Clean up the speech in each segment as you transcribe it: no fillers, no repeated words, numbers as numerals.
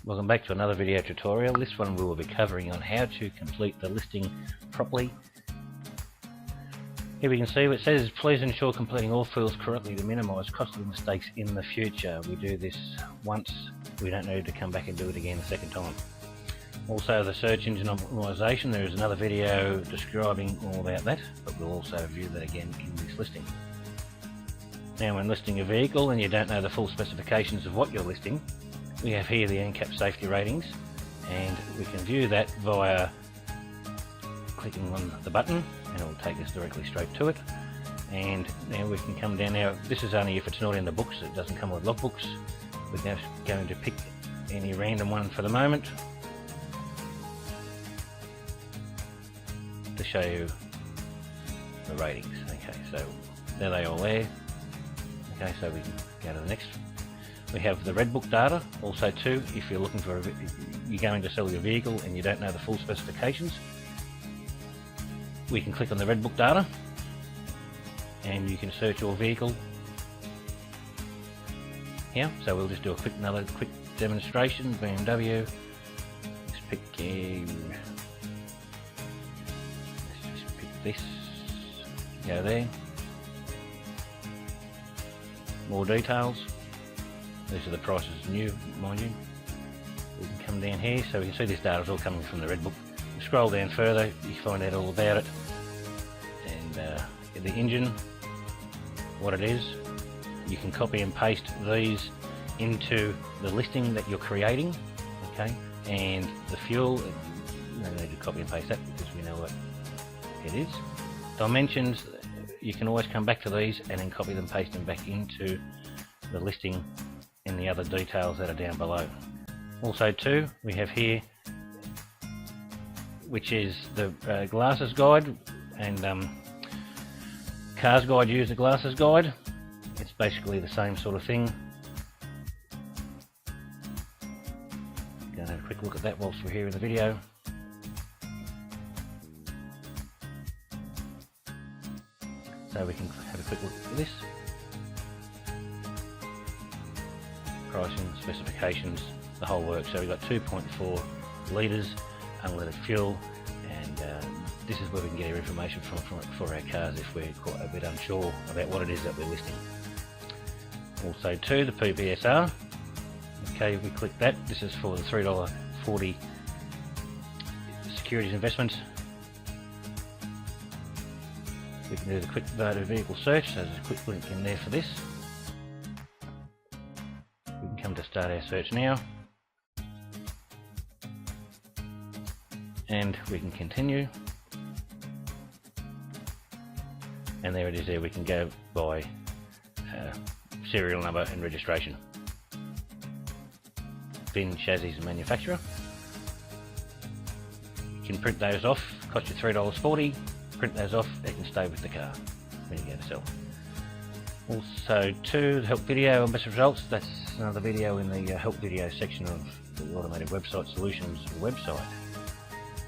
Welcome back to another video tutorial. This one we will be covering on how to complete the listing properly. Here we can see what it says, please ensure completing all fields correctly to minimise costly mistakes in the future. We do this once, we don't need to come back and do it again a second time. Also the search engine optimization, there is another video describing all about that, but we'll also review that again in this listing. Now when listing a vehicle and you don't know the full specifications of what you're listing, we have here the NCAP safety ratings, and we can view that via clicking on the button and it will take us directly straight to it. And now we can come down. Now this is only if it's not in the books, it doesn't come with logbooks. We're now going to pick any random one for the moment to show you the ratings. Okay, so there they all there. Okay, so we can go to the next. We have the red book data also too. If you're looking for you're going to sell your vehicle and you don't know the full specifications, we can click on the red book data and you can search your vehicle here. So we'll just do another quick demonstration. BMW. Let's pick let's just pick this. Go there. More details. These are the prices new, mind you. We can come down here, so we can see this data is all coming from the red book. We scroll down further, you find out all about it, and the engine, what it is. You can copy and paste these into the listing that you're creating, okay? And the fuel, no need to copy and paste that because we know what it is. Dimensions, you can always come back to these and then copy them, paste them back into the listing and the other details that are down below. Also too, we have here, which is the glasses guide, and Cars Guide user glasses guide. It's basically the same sort of thing. Going to have a quick look at that whilst we're here in the video. So we can have a quick look at this. Pricing, specifications, the whole works. So we've got 2.4 litres unleaded fuel, and this is where we can get our information from for our cars if we're quite a bit unsure about what it is that we're listing. Also too, the PBSR. Okay, we click that. This is for the $3.40 securities investment. We can do the quick motor vehicle search, so there's a quick link in there for this. We can come to start our search now, and we can continue, and there it is there. We can go by serial number and registration, VIN, chassis and manufacturer. You can print those off, cost you $3.40. Print those off, they can stay with the car when you go to sell. Also too, the help video and best results, that's another video in the help video section of the Automotive Website Solutions website.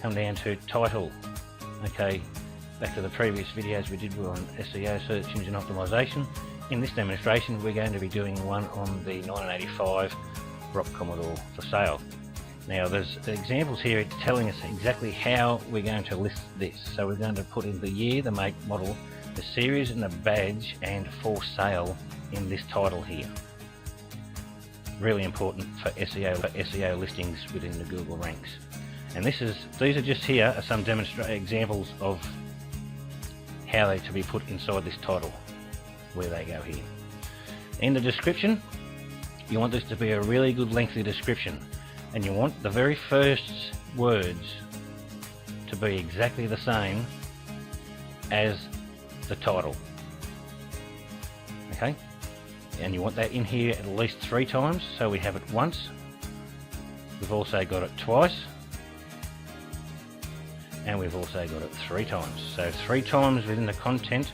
Come down to title. Okay, back to the previous videos we did on SEO, search engine optimization. In this demonstration we're going to be doing one on the 1985 ROC Commodore for sale. Now there's examples here telling us exactly how we're going to list this. So we're going to put in the year, the make, model, the series and the badge, and for sale in this title here. Really important for SEO listings within the Google ranks. And these are just here are some examples of how they're to be put inside this title, where they go here. In the description, you want this to be a really good lengthy description. And you want the very first words to be exactly the same as the title. Okay? And you want that in here at least 3 times. So we have it once. We've also got it twice. And we've also got it 3 times. So 3 times within the content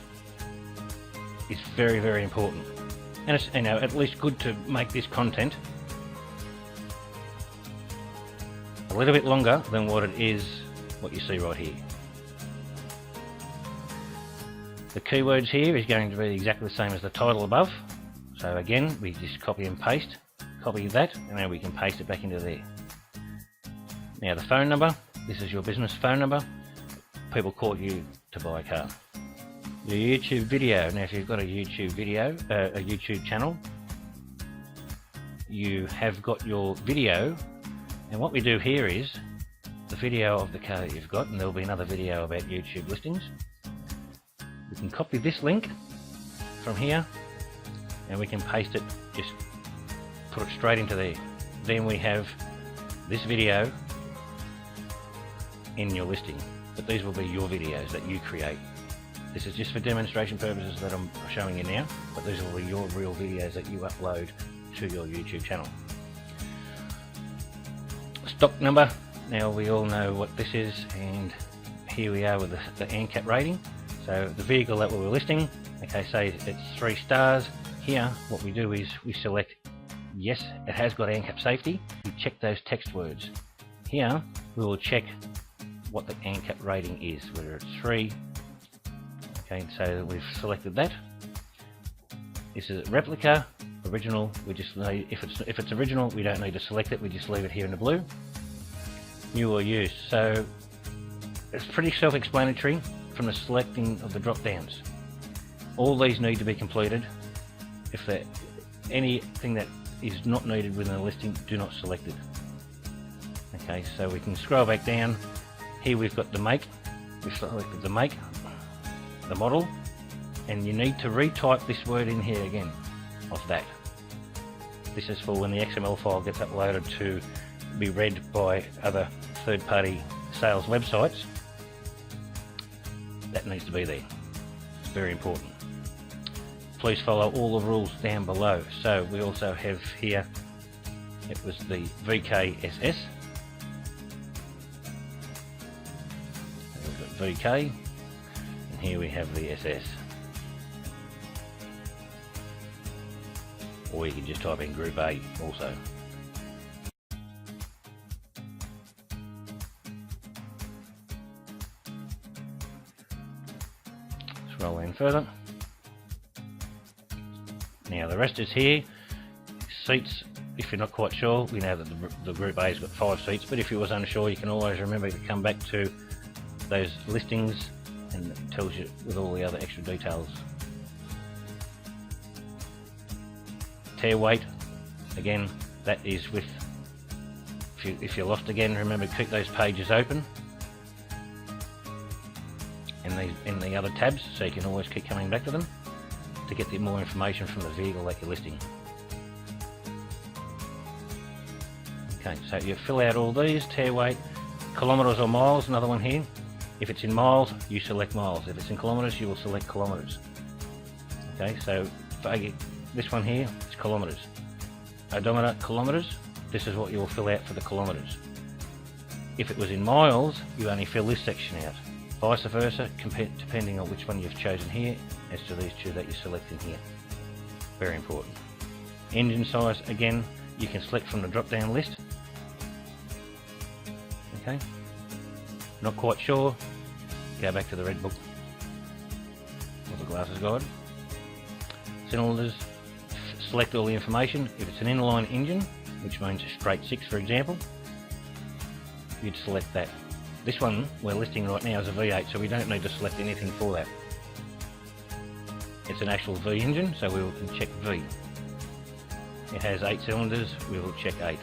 is very, very important. And it's, you know, at least good to make this content a little bit longer than what it is, what you see right here. The keywords here is going to be exactly the same as the title above. So again, we just copy and paste, copy that, and then we can paste it back into there. Now the phone number, this is your business phone number. People call you to buy a car. Your YouTube video, now if you've got a YouTube video, a YouTube channel, you have got your video, and what we do here is the video of the car that you've got, and there'll be another video about YouTube listings. We can copy this link from here, and we can paste it, just put it straight into there. Then we have this video in your listing, but these will be your videos that you create. This is just for demonstration purposes that I'm showing you now, but these will be your real videos that you upload to your YouTube channel. Stock number, now we all know what this is, and here we are with the ANCAP rating. So the vehicle that we were listing, okay, say it's 3 stars. Here what we do is we select yes, it has got ANCAP safety. We check those text words. Here we will check what the ANCAP rating is, whether it's 3. Okay, so we've selected that. This is replica, original. We just need, if it's original, we don't need to select it. We just leave it here in the blue. New or used. So it's pretty self-explanatory from the selecting of the drop downs. All these need to be completed. If there anything that is not needed within a listing, do not select it. Okay, so we can scroll back down. Here we've got the make. We've selected the make, the model, and you need to retype this word in here again of that. This is for when the XML file gets uploaded to be read by other third-party sales websites. That needs to be there. It's very important. Please follow all the rules down below. So we also have here, it was the VKSS. We've got VK, and here we have the SS. Or you can just type in Group A also. Scroll in further. Now the rest is here. Seats, if you're not quite sure, we know that the Group A has got 5 seats, but if you was unsure, you can always remember to come back to those listings, and it tells you with all the other extra details. Tear weight, again, that is with, if you're lost again, remember to keep those pages open in the other tabs, so you can always keep coming back to them to get the more information from the vehicle that you're listing. Okay, so you fill out all these, tear weight, kilometres or miles, another one here. If it's in miles, you select miles. If it's in kilometres, you will select kilometres. Okay, so for this one here is kilometres. Odometer, kilometres, this is what you will fill out for the kilometres. If it was in miles, you only fill this section out. Vice versa, depending on which one you've chosen here, as to these two that you select in here. Very important. Engine size, again, you can select from the drop-down list. Okay. Not quite sure, go back to the red book or the glasses guide. Cylinders, select all the information. If it's an inline engine, which means a straight 6 for example, you'd select that. This one we're listing right now is a V8, so we don't need to select anything for that. It's an actual V engine, so we can check V. It has 8 cylinders, we will check 8.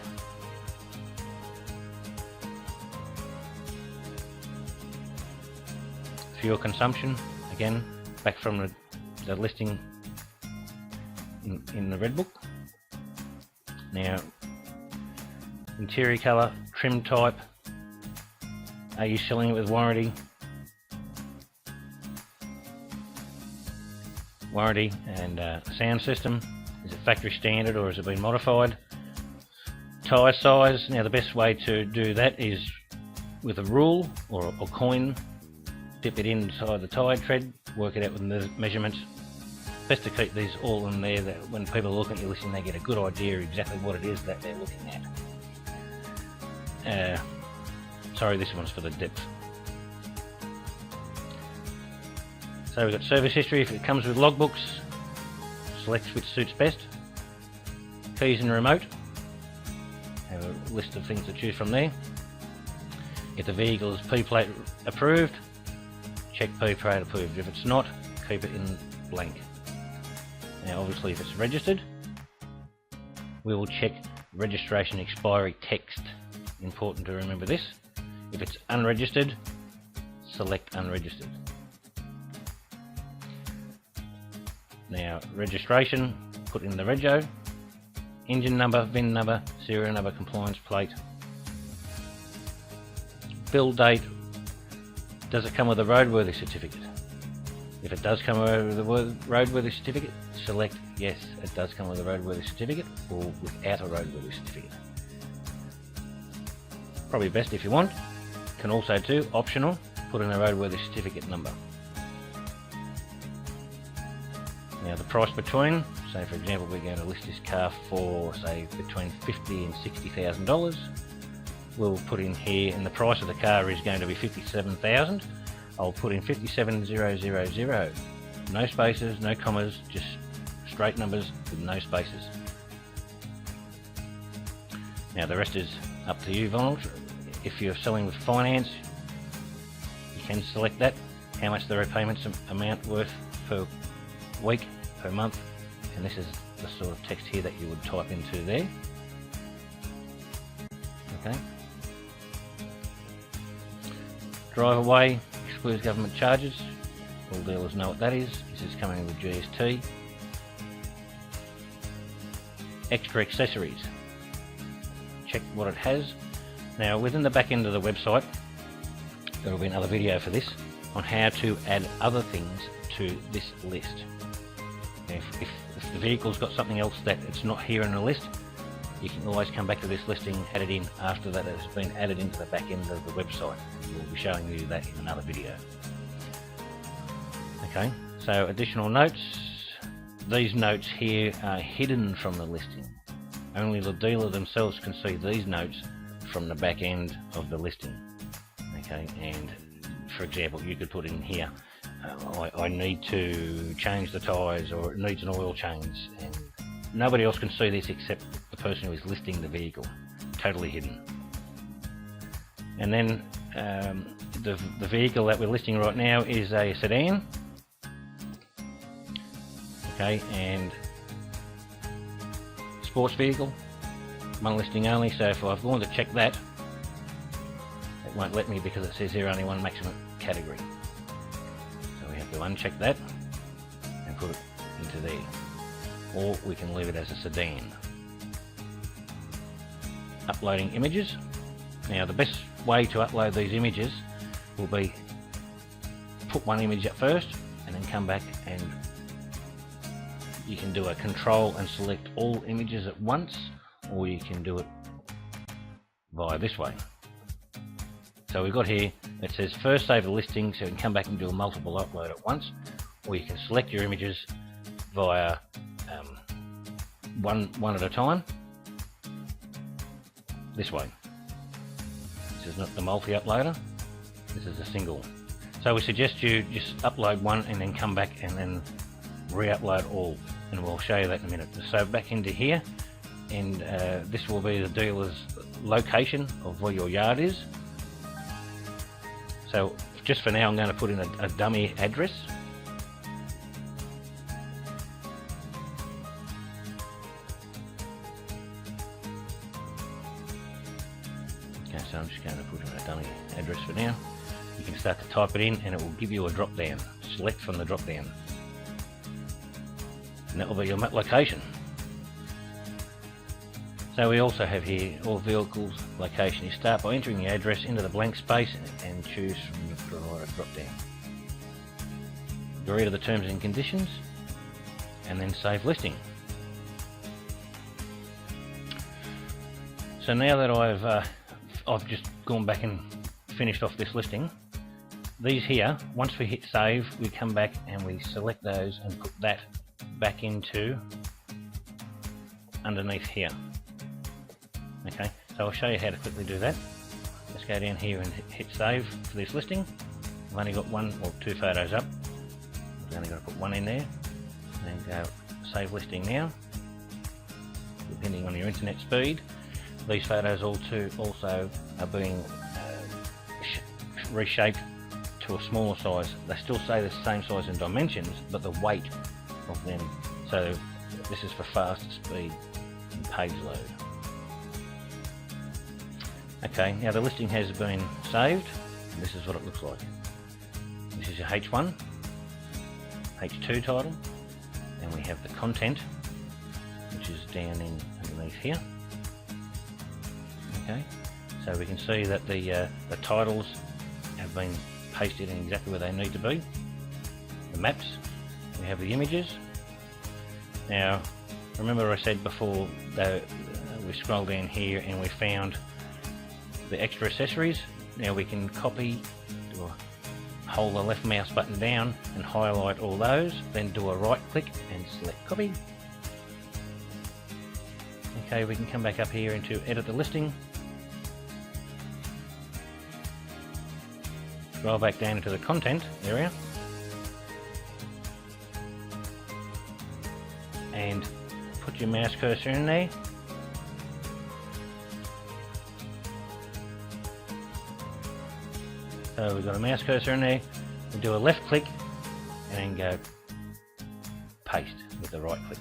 Fuel consumption, again, back from the listing in the red book. Now, interior colour, trim type, are you selling it with warranty? Warranty and sound system, is it factory standard or has it been modified? Tyre size, now the best way to do that is with a rule or coin, dip it inside the tyre tread, work it out with the measurements. Best to keep these all in there, that when people look at your listing they get a good idea exactly what it is that they're looking at. Sorry, this one's for the depth. So we've got service history. If it comes with logbooks, select which suits best. Keys and remote. Have a list of things to choose from there. If the vehicle is P-plate approved, check P-plate approved. If it's not, keep it in blank. Now obviously if it's registered, we will check registration expiry text. Important to remember this. If it's unregistered, select unregistered. Now registration, put in the rego, engine number, VIN number, serial number, compliance plate, build date. Does it come with a roadworthy certificate? If it does come with a roadworthy certificate, select yes, it does come with a roadworthy certificate, or without a roadworthy certificate. Probably best if you want. Can also do, optional, put in a roadworthy certificate number. Now the price between, say for example we're going to list this car for say between $50,000 and $60,000. We'll put in here, and the price of the car is going to be $57,000. I'll put in 57,000. No spaces, no commas, just straight numbers with no spaces. Now the rest is up to you, Vonald. If you're selling with finance, you can select that, how much the repayments amount worth per week, per month, and this is the sort of text here that you would type into there. Okay. Drive away excludes government charges. All dealers know what that is. This is coming with GST. Extra accessories. Check what it has. Now within the back end of the website, there will be another video for this on how to add other things to this list. If the vehicle's got something else that it's not here in the list, you can always come back to this listing, add it in after that has been added into the back end of the website. We'll be showing you that in another video. Okay, so additional notes. These notes here are hidden from the listing. Only the dealer themselves can see these notes from the back end of the listing. Okay, and for example, you could put in here, I need to change the tyres, or it needs an oil change, and nobody else can see this except the person who is listing the vehicle. Totally hidden. And then the vehicle that we're listing right now is a sedan. Okay, and sports vehicle, one listing only. So if I've gone to check that, it won't let me because it says here only one maximum category. So we have to uncheck that and put it into there. Or we can leave it as a sedan. Uploading images. Now the best way to upload these images will be put one image up first and then come back, and you can do a control and select all images at once, or you can do it via this way. So we've got here, it says first save the listing, so you can come back and do a multiple upload at once, or you can select your images via one at a time, this way. This is not the multi-uploader, this is a single. So we suggest you just upload one and then come back and then re-upload all, and we'll show you that in a minute. So back into here, and this will be the dealer's location of where your yard is. So just for now I'm going to put in a dummy address. Okay, so I'm just going to put in a dummy address for now. You can start to type it in and it will give you a drop down. Select from the drop down. And that will be your map location. So we also have here all vehicles location. You start by entering the address into the blank space and choose from the provider drop down. Agree to the terms and conditions and then save listing. So now that I've just gone back and finished off this listing, these here, once we hit save, we come back and we select those and put that back into underneath here. Okay, so I'll show you how to quickly do that. Let's go down here and hit save for this listing. I've only got one or two photos up. I've only got to put one in there. And then go save listing now, depending on your internet speed. these photos also are being reshaped to a smaller size. They still say the same size in dimensions, but the weight of them. So this is for faster speed and page load. Okay, now the listing has been saved. And this is what it looks like. This is your H1, H2 title, and we have the content, which is down in underneath here. Okay, so we can see that the titles have been pasted in exactly where they need to be. The maps, we have the images. Now, remember I said before that we scrolled down here and we found the extra accessories. Now we can copy, hold the left mouse button down and highlight all those, then do a right click and select copy. Okay, we can come back up here into edit the listing. Scroll back down into the content area and put your mouse cursor in there. So we've got a mouse cursor in there, we do a left click and then go paste with the right click.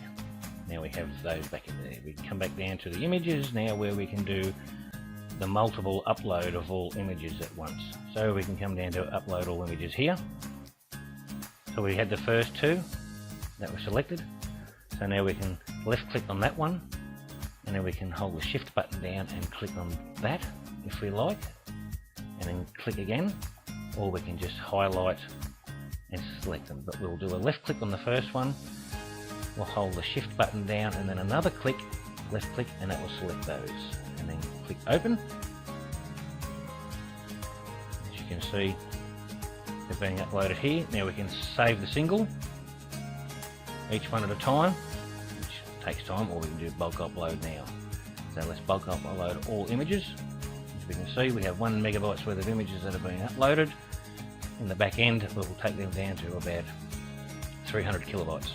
Now we have those back in there. We can come back down to the images now where we can do the multiple upload of all images at once. So we can come down to upload all images here. So we had the first two that were selected. So now we can left click on that one and then we can hold the shift button down and click on that if we like, and then click again, or we can just highlight and select them. But we'll do a left click on the first one, we'll hold the shift button down and then another click, left click, and that will select those, and then click open. As you can see, they're being uploaded here. Now we can save the single, each one at a time, which takes time, or we can do bulk upload now. So let's bulk upload all images. As we can see, we have 1 megabytes worth of images that are being uploaded. In the back end, we'll take them down to about 300 kilobytes.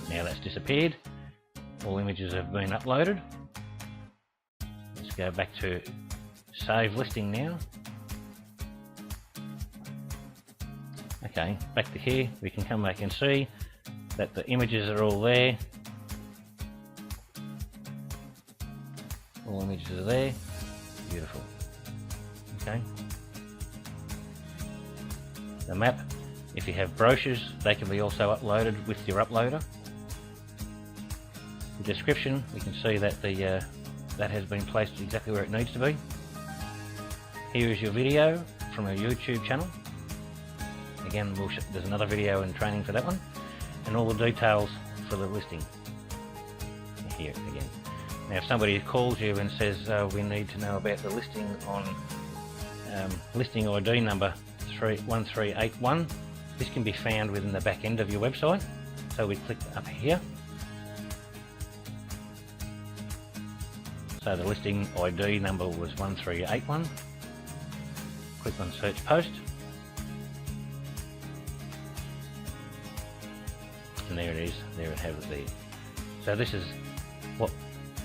Now that's disappeared. All images have been uploaded. Let's go back to save listing now. Okay, back to here, we can come back and see that the images are all there. All images are there. Beautiful. Okay. The map, if you have brochures, they can be also uploaded with your uploader. The description, we can see that that has been placed exactly where it needs to be. Here is your video from our YouTube channel. Again, there's another video and training for that one, and all the details for the listing here again. Now if somebody calls you and says we need to know about the listing on listing ID number 1381, this can be found within the back end of your website. So we click up here. So the listing ID number was 1381. Click on search post. And there it is, there it has it there. So this is what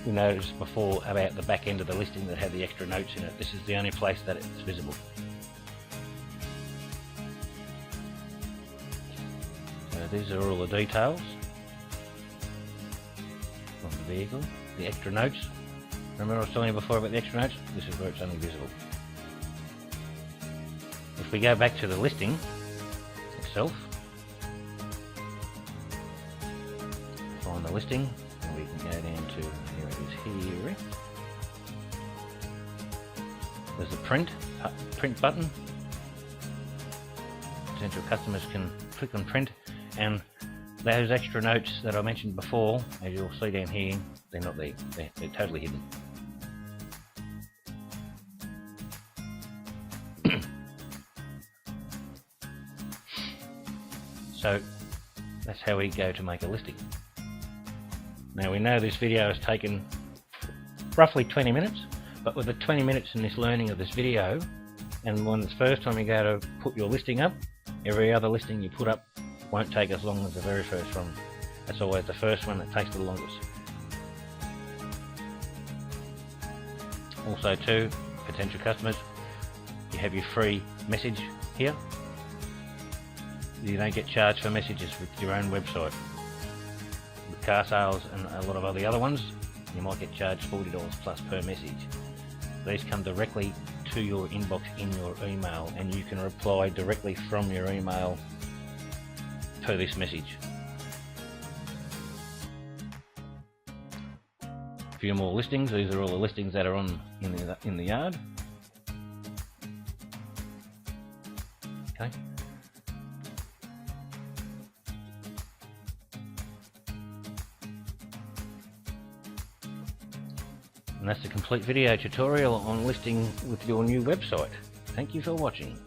we noticed before about the back end of the listing that had the extra notes in it. This is the only place that it's visible. So these are all the details of the vehicle, the extra notes. Remember I was telling you before about the extra notes? This is where it's only visible. If we go back to the listing itself, find the listing, and we can go down to, here it is here. There's the print button. Potential customers can click on print, and those extra notes that I mentioned before, as you'll see down here, they're not there. They're totally hidden. So that's how we go to make a listing. Now we know this video has taken roughly 20 minutes, but with the 20 minutes in this learning of this video, and when it's the first time you go to put your listing up, every other listing you put up won't take as long as the very first one. That's always the first one that takes the longest. Also too, potential customers, you have your free message here. You don't get charged for messages with your own website. With car sales and a lot of the other ones, you might get charged $40 plus per message. These come directly to your inbox in your email, and you can reply directly from your email to this message. A few more listings. These are all the listings that are on in the yard. Okay. And that's the complete video tutorial on listing with your new website. Thank you for watching.